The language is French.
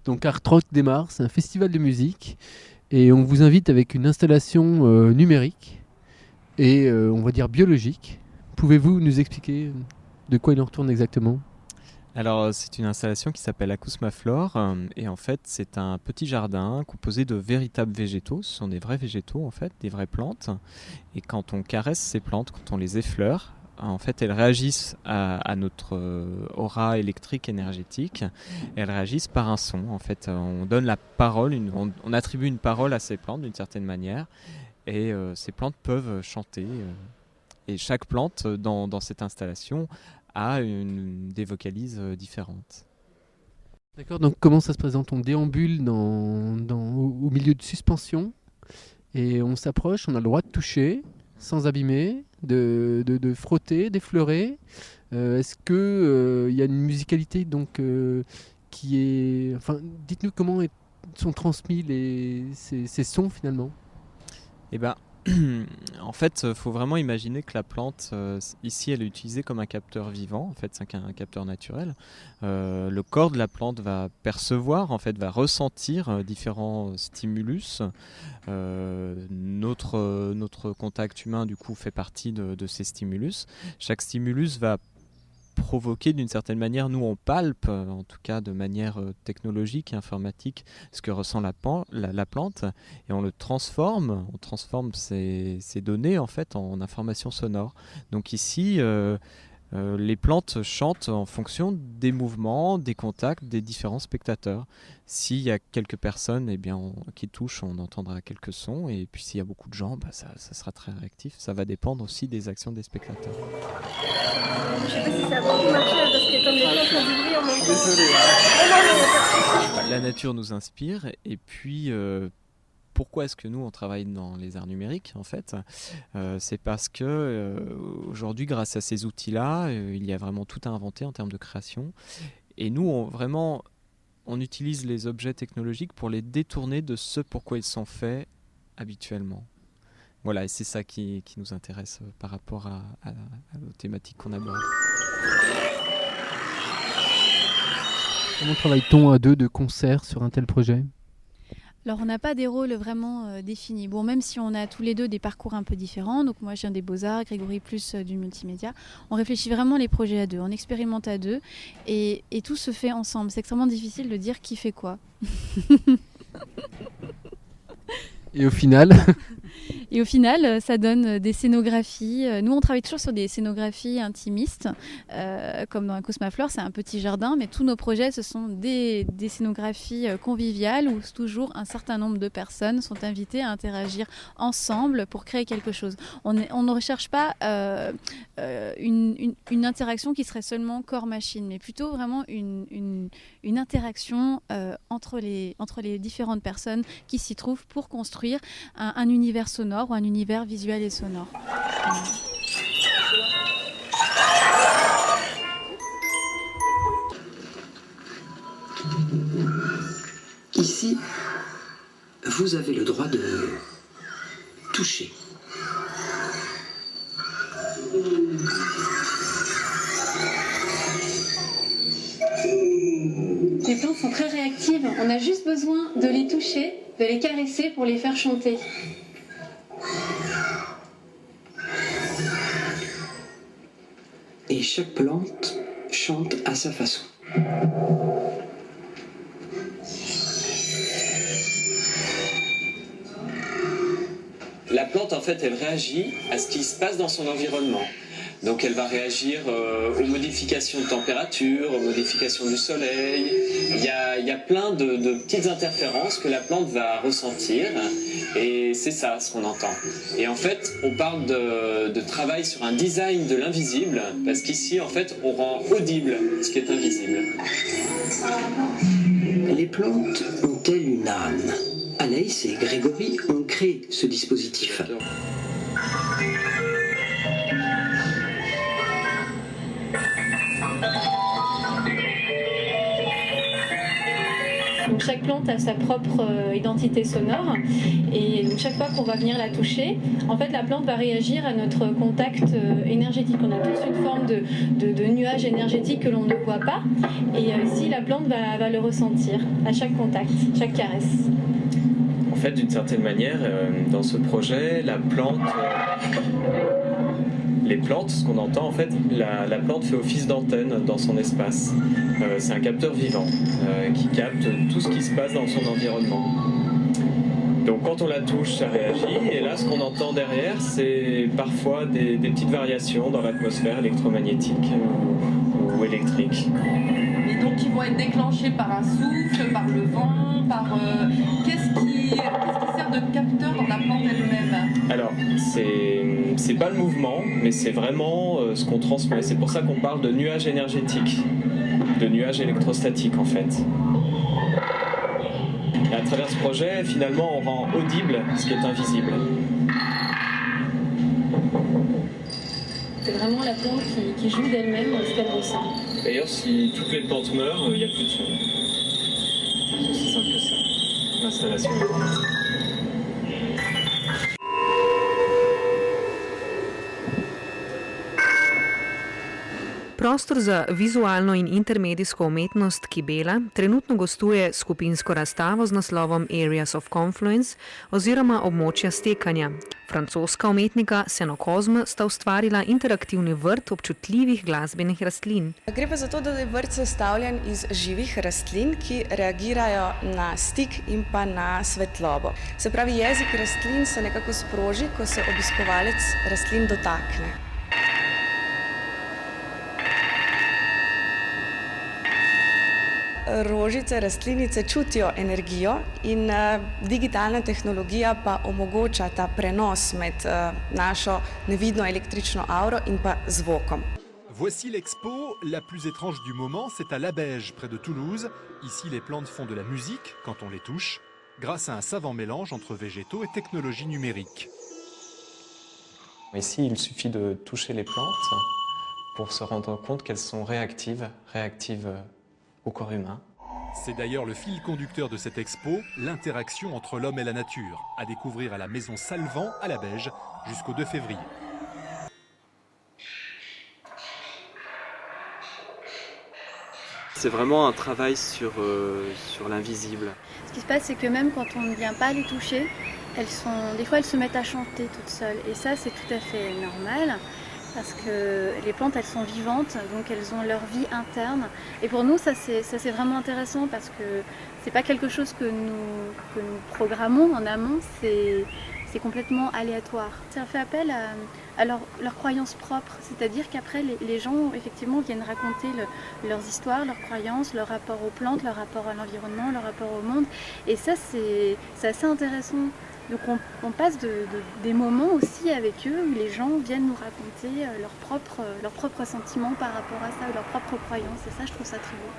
Donc Art Rock démarre, c'est un festival de musique et on vous invite avec une installation numérique et on va dire biologique. Pouvez-vous nous expliquer de quoi il en retourne exactement? Alors, c'est une installation qui s'appelle Acousmaflore et en fait, c'est un petit jardin composé de véritables végétaux. Ce sont des vrais végétaux, en fait, des vraies plantes. Et quand on caresse ces plantes, quand on les effleure, en fait, elles réagissent à notre aura électrique énergétique. Elles réagissent par un son. En fait, on donne la parole, on attribue une parole à ces plantes d'une certaine manière. Et ces plantes peuvent chanter. Et chaque plante dans cette installation a des vocalises différentes. D'accord, donc comment ça se présente? On déambule au milieu de suspension et on s'approche, on a le droit de toucher sans abîmer, de frotter, d'effleurer. Est-ce que il y a une musicalité donc qui est... Enfin, dites-nous comment sont transmis ces sons finalement. Et ben, en fait, il faut vraiment imaginer que la plante, ici, elle est utilisée comme un capteur vivant. En fait, c'est un capteur naturel. Le corps de la plante va percevoir, en fait, va ressentir différents stimulus. Notre contact humain, du coup, fait partie de ces stimulus. Chaque stimulus va provoquer d'une certaine manière, nous on palpe, en tout cas de manière technologique et informatique, ce que ressent la plante, et on transforme ces données en fait en informations sonores. Donc ici, les plantes chantent en fonction des mouvements, des contacts des différents spectateurs. S'il y a quelques personnes qui touchent, on entendra quelques sons, et puis s'il y a beaucoup de gens, ça sera très réactif. Ça va dépendre aussi des actions des spectateurs. Je sais pas si ça a beaucoup marché parce que comme les plantes font du bruit en même temps. Désolé. Non, non, La nature nous inspire, et puis pourquoi est-ce que nous on travaille dans les arts numériques en fait C'est parce que aujourd'hui, grâce à ces outils-là, il y a vraiment tout à inventer en termes de création, et nous on utilise les objets technologiques pour les détourner de ce pourquoi ils sont faits habituellement. Voilà, et c'est ça qui nous intéresse par rapport aux thématiques qu'on aborde. Comment travaille-t-on à deux de concert sur un tel projet? Alors, on n'a pas des rôles vraiment définis. Bon, même si on a tous les deux des parcours un peu différents, donc moi je viens des beaux-arts, Grégory plus du multimédia, on réfléchit vraiment les projets à deux, on expérimente à deux et tout se fait ensemble. C'est extrêmement difficile de dire qui fait quoi. Et au final, Et au final, ça donne des scénographies. Nous, on travaille toujours sur des scénographies intimistes, comme dans Acousmaflore, c'est un petit jardin, mais tous nos projets, ce sont des scénographies conviviales où toujours un certain nombre de personnes sont invitées à interagir ensemble pour créer quelque chose. On ne recherche pas une interaction qui serait seulement corps-machine, mais plutôt vraiment une interaction entre les différentes personnes qui s'y trouvent pour construire un univers sonore ou un univers visuel et sonore. Ici, vous avez le droit de toucher. Les plantes sont très réactives, on a juste besoin de les toucher, de les caresser pour les faire chanter. Et chaque plante chante à sa façon. La plante, en fait, elle réagit à ce qui se passe dans son environnement. Donc elle va réagir aux modifications de température, aux modifications du soleil. Il y a plein de petites interférences que la plante va ressentir, et c'est ça ce qu'on entend. Et en fait, on parle de travail sur un design de l'invisible, parce qu'ici, en fait, on rend audible ce qui est invisible. Les plantes ont-elles une âme? Anaïs et Grégory ont créé ce dispositif. Donc chaque plante a sa propre identité sonore et donc chaque fois qu'on va venir la toucher, en fait la plante va réagir à notre contact énergétique. On a tous une forme de nuage énergétique que l'on ne voit pas et ici la plante va le ressentir à chaque contact, chaque caresse. En fait, d'une certaine manière, dans ce projet, la plante, les plantes, ce qu'on entend en fait, la plante fait office d'antenne dans son espace. C'est un capteur vivant qui capte tout ce qui se passe dans son environnement. Donc quand on la touche, ça réagit, et là ce qu'on entend derrière, c'est parfois des petites variations dans l'atmosphère électromagnétique ou électrique. Et donc ils vont être déclenchés par un souffle, par le vent, par... Qu'est-ce qui sert de capteur dans la plante elle-même? Alors, c'est pas le mouvement, mais c'est vraiment ce qu'on transmet. C'est pour ça qu'on parle de nuages énergétiques, de nuages électrostatiques en fait. Et à travers ce projet, finalement, on rend audible ce qui est invisible. C'est vraiment la plante qui joue d'elle-même ce qu'elle ressent. D'ailleurs, si toutes les plantes meurent, il n'y a plus de son. C'est aussi simple que ça. L'installation est complète. Prostor za vizualno in intermedijsko umetnost Kibela trenutno gostuje skupinsko razstavo z naslovom Areas of Confluence oziroma območja stekanja. Francoska umetnika Seno Kozme sta ustvarila interaktivni vrt občutljivih glasbenih rastlin. Gre pa za to, da je vrt sestavljen iz živih rastlin, ki reagirajo na stik in pa na svetlobo. Se pravi, jezik rastlin se nekako sproži, ko se obiskovalec rastlin dotakne. Rožice, rastlinice čutijo energijo in digitalna tehnologija pa omogoča ta prenos med našo nevidno električno auro in pa zvokom. Voici l'expo la plus étrange du moment, c'est à Labège, près de Toulouse. Ici, les plantes font de la musique quand on les touche, grâce à un savant mélange entre végétaux et technologies numériques. Ici, il suffit de toucher les plantes pour se rendre compte qu'elles sont réactives au corps humain. C'est d'ailleurs le fil conducteur de cette expo, l'interaction entre l'homme et la nature, à découvrir à la maison Salvant à Labège jusqu'au 2 février. C'est vraiment un travail sur l'invisible. Ce qui se passe, c'est que même quand on ne vient pas les toucher, des fois elles se mettent à chanter toutes seules. Et ça, c'est tout à fait normal. Parce que les plantes, elles sont vivantes, donc elles ont leur vie interne. Et pour nous, ça c'est vraiment intéressant parce que c'est pas quelque chose que nous programmons en amont, c'est complètement aléatoire. Ça fait appel à leur croyances propres, c'est-à-dire qu'après les gens effectivement viennent raconter leurs histoires, leurs croyances, leur rapport aux plantes, leur rapport à l'environnement, leur rapport au monde. Et ça, c'est assez intéressant. Donc on passe des moments aussi avec eux où les gens viennent nous raconter leurs propres sentiments par rapport à ça, leurs propres croyances. Et ça, je trouve ça très beau.